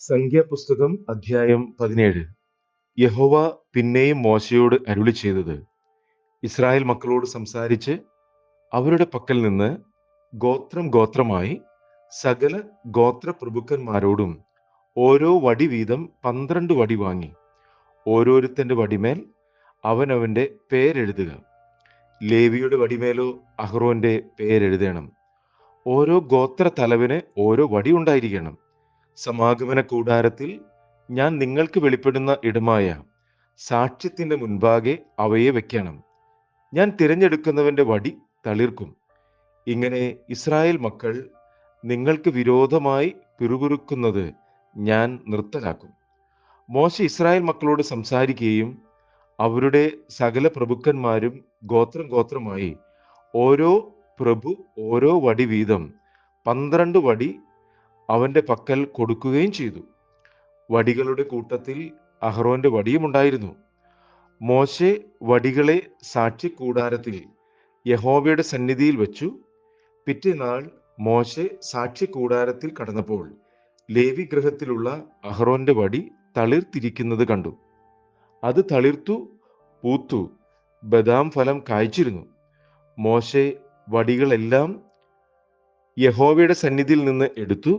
സംഖ്യാപുസ്തകം അധ്യായം 17. യഹോവ പിന്നെയും മോശയോട് അരുളിച്ചെയ്തത്, ഇസ്രായേൽ മക്കളോട് സംസാരിച്ച് അവരുടെ പക്കൽ നിന്ന് ഗോത്രം ഗോത്രമായി സകല ഗോത്രപ്രഭുക്കന്മാരോടും ഓരോ വടി വീതം 12 വടി വാങ്ങി ഓരോരുത്തന്റെ വടിമേൽ അവനവന്റെ പേരെഴുതുക. ലേവിയുടെ വടിമേലോ അഹ്റോന്റെ പേരെഴുതണം. ഓരോ ഗോത്ര തലവന് ഓരോ വടി ഉണ്ടായിരിക്കണം. സമാഗമന കൂടാരത്തിൽ ഞാൻ നിങ്ങൾക്ക് വെളിപ്പെടുന്ന ഇടമായ സാക്ഷ്യത്തിന്റെ മുൻപാകെ അവയെ വെക്കണം. ഞാൻ തിരഞ്ഞെടുക്കുന്നവന്റെ വടി തളിർക്കും. ഇങ്ങനെ ഇസ്രായേൽ മക്കൾ നിങ്ങൾക്ക് വിരോധമായി പിറുപിറുക്കുന്നത് ഞാൻ നിർത്തലാക്കും. മോശെ ഇസ്രായേൽ മക്കളോട് സംസാരിക്കുകയും അവരുടെ സകല പ്രഭുക്കന്മാരും ഗോത്രം ഗോത്രമായി ഓരോ പ്രഭു ഓരോ വടി വീതം 12 വടി അവന്റെ പക്കൽ കൊടുക്കുകയും ചെയ്തു. വടികളുടെ കൂട്ടത്തിൽ അഹ്റോന്റെ വടിയും ഉണ്ടായിരുന്നു. മോശെ വടികളെ സാക്ഷ്യകൂടാരത്തിൽ യഹോവയുടെ സന്നിധിയിൽ വെച്ചു. പിറ്റേനാൾ മോശെ സാക്ഷ്യകൂടാരത്തിൽ കടന്നപ്പോൾ ലേവി ഗൃഹത്തിലുള്ള അഹ്റോന്റെ വടി തളിർത്തിരിക്കുന്നത് കണ്ടു. അത് തളിർത്തു, പൂത്തു, ബദാം ഫലം കായ്ച്ചിരുന്നു. മോശെ വടികളെല്ലാം യഹോവയുടെ സന്നിധിയിൽ നിന്ന് എടുത്തു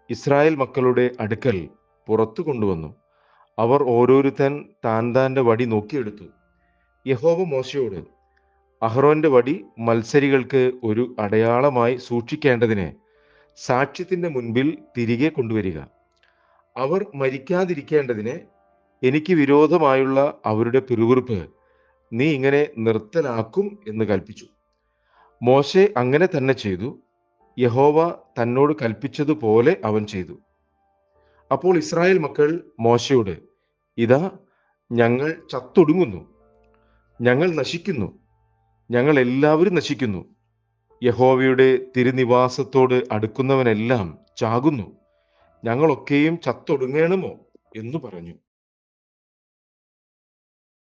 ഇസ്രായേൽ മക്കളുടെ അടുക്കൽ പുറത്തു കൊണ്ടുവന്നു. അവർ ഓരോരുത്തൻ താൻ്റെ വടി നോക്കിയെടുത്തു. യഹോവ മോശയോട്, അഹ്റോന്റെ വടി മത്സരികൾക്ക് ഒരു അടയാളമായി സൂക്ഷിക്കേണ്ടതിന് സാക്ഷ്യത്തിന്റെ മുൻപിൽ തിരികെ കൊണ്ടുവരിക. അവർ മരിക്കാതിരിക്കേണ്ടതിന് എനിക്ക് വിരോധമായുള്ള അവരുടെ പിറുപിറുപ്പ് നീ ഇങ്ങനെ നിർത്തലാക്കും എന്ന് കൽപ്പിച്ചു. മോശെ അങ്ങനെ തന്നെ ചെയ്തു. യഹോവ തന്നോട് കൽപ്പിച്ചതുപോലെ അവൻ ചെയ്തു. അപ്പോൾ ഇസ്രായേൽ മക്കൾ മോശയോട്, ഇതാ ഞങ്ങൾ ചത്തൊടുങ്ങുന്നു, ഞങ്ങൾ നശിക്കുന്നു, ഞങ്ങൾ എല്ലാവരും നശിക്കുന്നു. യഹോവയുടെ തിരുനിവാസത്തോട് അടുക്കുന്നവനെല്ലാം ചാകുന്നു, ഞങ്ങളൊക്കെയും ചത്തൊടുങ്ങണമോ എന്ന് പറഞ്ഞു.